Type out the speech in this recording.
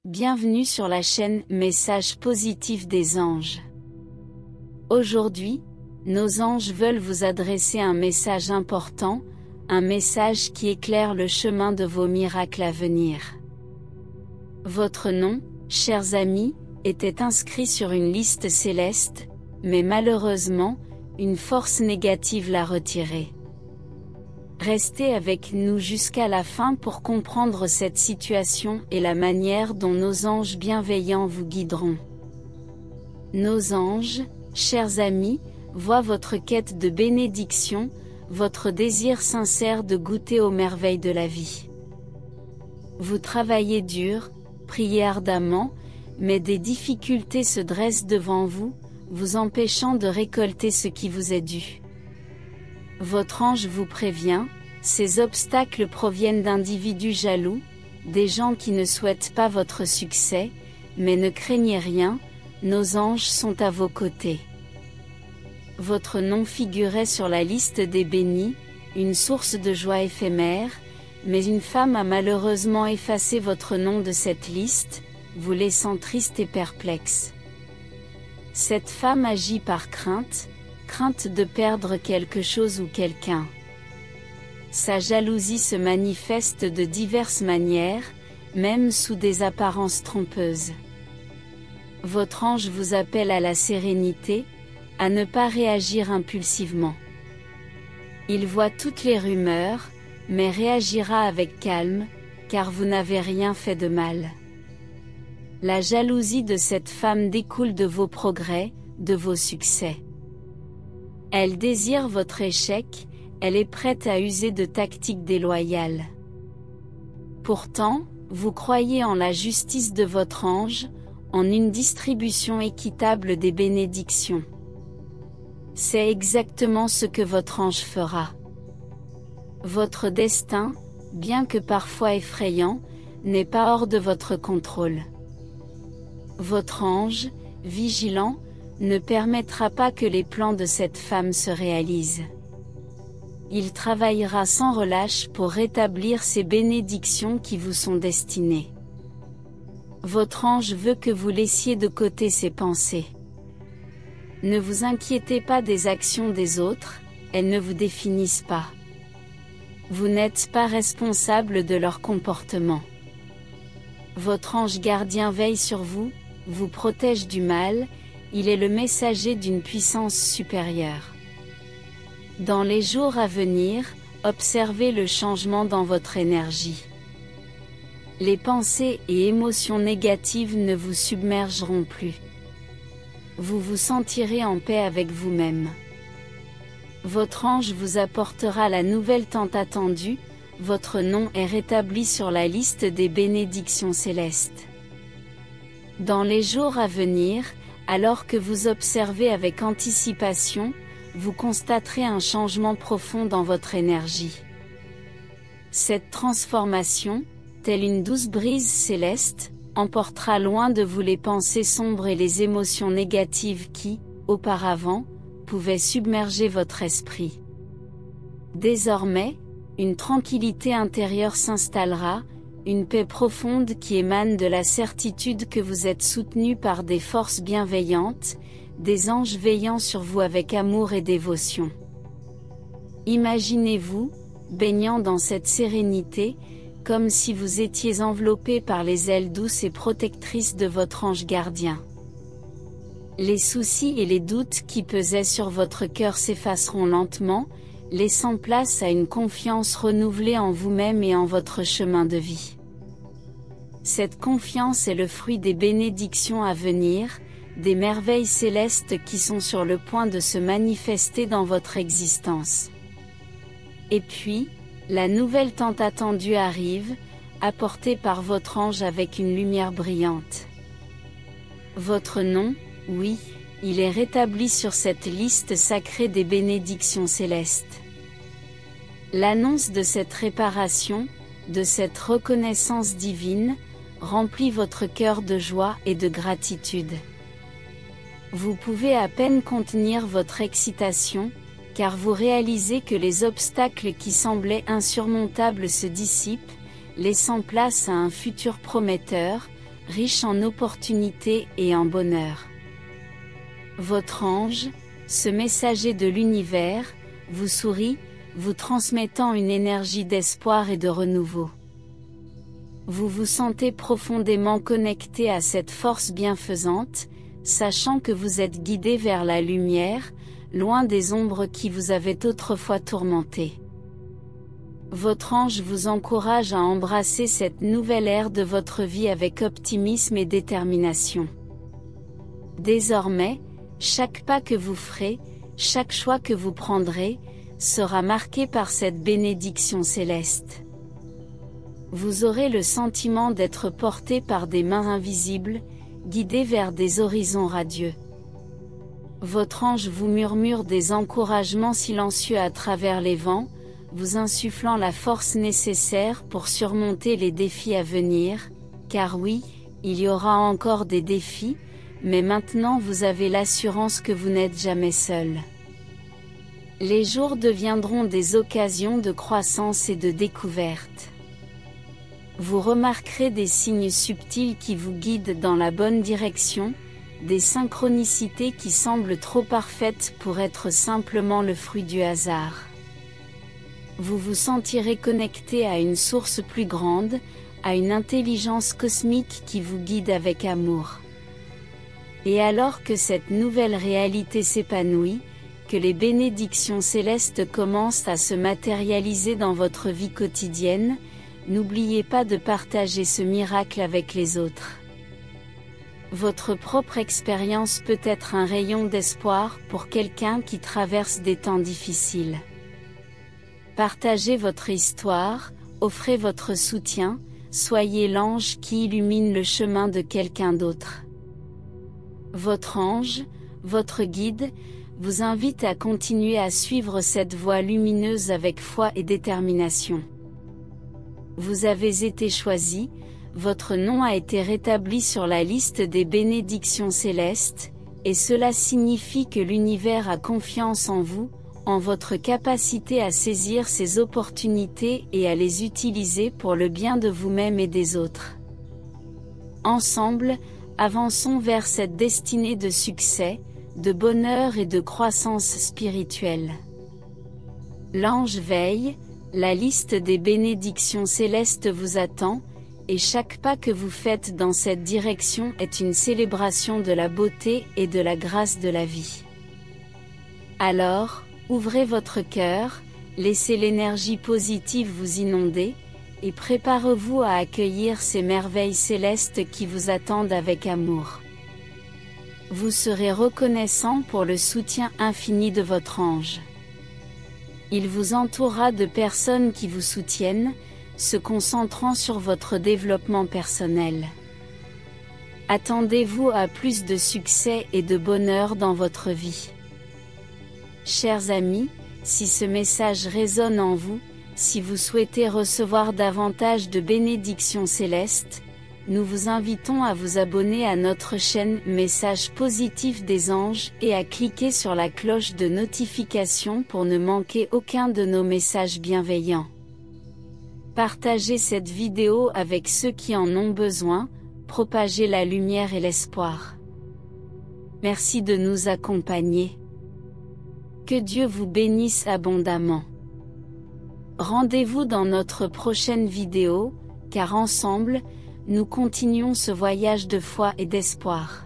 Bienvenue sur la chaîne Messages positifs des anges. Aujourd'hui, nos anges veulent vous adresser un message important, un message qui éclaire le chemin de vos miracles à venir. Votre nom, chers amis, était inscrit sur une liste céleste, mais malheureusement, une force négative l'a retiré. Restez avec nous jusqu'à la fin pour comprendre cette situation et la manière dont nos anges bienveillants vous guideront. Nos anges, chers amis, voient votre quête de bénédiction, votre désir sincère de goûter aux merveilles de la vie. Vous travaillez dur, priez ardemment, mais des difficultés se dressent devant vous, vous empêchant de récolter ce qui vous est dû. Votre ange vous prévient, ces obstacles proviennent d'individus jaloux, des gens qui ne souhaitent pas votre succès, mais ne craignez rien, nos anges sont à vos côtés. Votre nom figurait sur la liste des bénis, une source de joie éphémère, mais une femme a malheureusement effacé votre nom de cette liste, vous laissant triste et perplexe. Cette femme agit par crainte de perdre quelque chose ou quelqu'un. Sa jalousie se manifeste de diverses manières, même sous des apparences trompeuses. Votre ange vous appelle à la sérénité, à ne pas réagir impulsivement. Il voit toutes les rumeurs, mais réagira avec calme, car vous n'avez rien fait de mal. La jalousie de cette femme découle de vos progrès, de vos succès. Elle désire votre échec, elle est prête à user de tactiques déloyales. Pourtant, vous croyez en la justice de votre ange, en une distribution équitable des bénédictions. C'est exactement ce que votre ange fera. Votre destin, bien que parfois effrayant, n'est pas hors de votre contrôle. Votre ange, vigilant, ne permettra pas que les plans de cette femme se réalisent. Il travaillera sans relâche pour rétablir ces bénédictions qui vous sont destinées. Votre ange veut que vous laissiez de côté ces pensées. Ne vous inquiétez pas des actions des autres, elles ne vous définissent pas. Vous n'êtes pas responsable de leur comportement. Votre ange gardien veille sur vous, vous protège du mal, il est le messager d'une puissance supérieure. Dans les jours à venir, observez le changement dans votre énergie. Les pensées et émotions négatives ne vous submergeront plus. Vous vous sentirez en paix avec vous-même. Votre ange vous apportera la nouvelle tant attendue, votre nom est rétabli sur la liste des bénédictions célestes. Dans les jours à venir, alors que vous observez avec anticipation, vous constaterez un changement profond dans votre énergie. Cette transformation, telle une douce brise céleste, emportera loin de vous les pensées sombres et les émotions négatives qui, auparavant, pouvaient submerger votre esprit. Désormais, une tranquillité intérieure s'installera, une paix profonde qui émane de la certitude que vous êtes soutenu par des forces bienveillantes, des anges veillant sur vous avec amour et dévotion. Imaginez-vous, baignant dans cette sérénité, comme si vous étiez enveloppé par les ailes douces et protectrices de votre ange gardien. Les soucis et les doutes qui pesaient sur votre cœur s'effaceront lentement, laissant place à une confiance renouvelée en vous-même et en votre chemin de vie. Cette confiance est le fruit des bénédictions à venir, des merveilles célestes qui sont sur le point de se manifester dans votre existence. Et puis, la nouvelle tant attendue arrive, apportée par votre ange avec une lumière brillante. Votre nom, oui, il est rétabli sur cette liste sacrée des bénédictions célestes. L'annonce de cette réparation, de cette reconnaissance divine, remplit votre cœur de joie et de gratitude. Vous pouvez à peine contenir votre excitation, car vous réalisez que les obstacles qui semblaient insurmontables se dissipent, laissant place à un futur prometteur, riche en opportunités et en bonheur. Votre ange, ce messager de l'univers, vous sourit, vous transmettant une énergie d'espoir et de renouveau. Vous vous sentez profondément connecté à cette force bienfaisante, sachant que vous êtes guidé vers la lumière, loin des ombres qui vous avaient autrefois tourmenté. Votre ange vous encourage à embrasser cette nouvelle ère de votre vie avec optimisme et détermination. Désormais, chaque pas que vous ferez, chaque choix que vous prendrez, sera marqué par cette bénédiction céleste. Vous aurez le sentiment d'être porté par des mains invisibles, guidé vers des horizons radieux. Votre ange vous murmure des encouragements silencieux à travers les vents, vous insufflant la force nécessaire pour surmonter les défis à venir, car oui, il y aura encore des défis, mais maintenant vous avez l'assurance que vous n'êtes jamais seul. Les jours deviendront des occasions de croissance et de découverte. Vous remarquerez des signes subtils qui vous guident dans la bonne direction, des synchronicités qui semblent trop parfaites pour être simplement le fruit du hasard. Vous vous sentirez connecté à une source plus grande, à une intelligence cosmique qui vous guide avec amour. Et alors que cette nouvelle réalité s'épanouit, que les bénédictions célestes commencent à se matérialiser dans votre vie quotidienne, n'oubliez pas de partager ce miracle avec les autres. Votre propre expérience peut être un rayon d'espoir pour quelqu'un qui traverse des temps difficiles. Partagez votre histoire, offrez votre soutien, soyez l'ange qui illumine le chemin de quelqu'un d'autre. Votre ange, votre guide, vous invite à continuer à suivre cette voie lumineuse avec foi et détermination. Vous avez été choisi, votre nom a été rétabli sur la liste des bénédictions célestes, et cela signifie que l'univers a confiance en vous, en votre capacité à saisir ces opportunités et à les utiliser pour le bien de vous-même et des autres. Ensemble, avançons vers cette destinée de succès, de bonheur et de croissance spirituelle. L'ange veille, la liste des bénédictions célestes vous attend, et chaque pas que vous faites dans cette direction est une célébration de la beauté et de la grâce de la vie. Alors, ouvrez votre cœur, laissez l'énergie positive vous inonder, et préparez-vous à accueillir ces merveilles célestes qui vous attendent avec amour. Vous serez reconnaissant pour le soutien infini de votre ange. Il vous entourera de personnes qui vous soutiennent, se concentrant sur votre développement personnel. Attendez-vous à plus de succès et de bonheur dans votre vie. Chers amis, si ce message résonne en vous, si vous souhaitez recevoir davantage de bénédictions célestes, nous vous invitons à vous abonner à notre chaîne Messages positifs des anges et à cliquer sur la cloche de notification pour ne manquer aucun de nos messages bienveillants. Partagez cette vidéo avec ceux qui en ont besoin, propagez la lumière et l'espoir. Merci de nous accompagner. Que Dieu vous bénisse abondamment. Rendez-vous dans notre prochaine vidéo, car ensemble, nous continuons ce voyage de foi et d'espoir.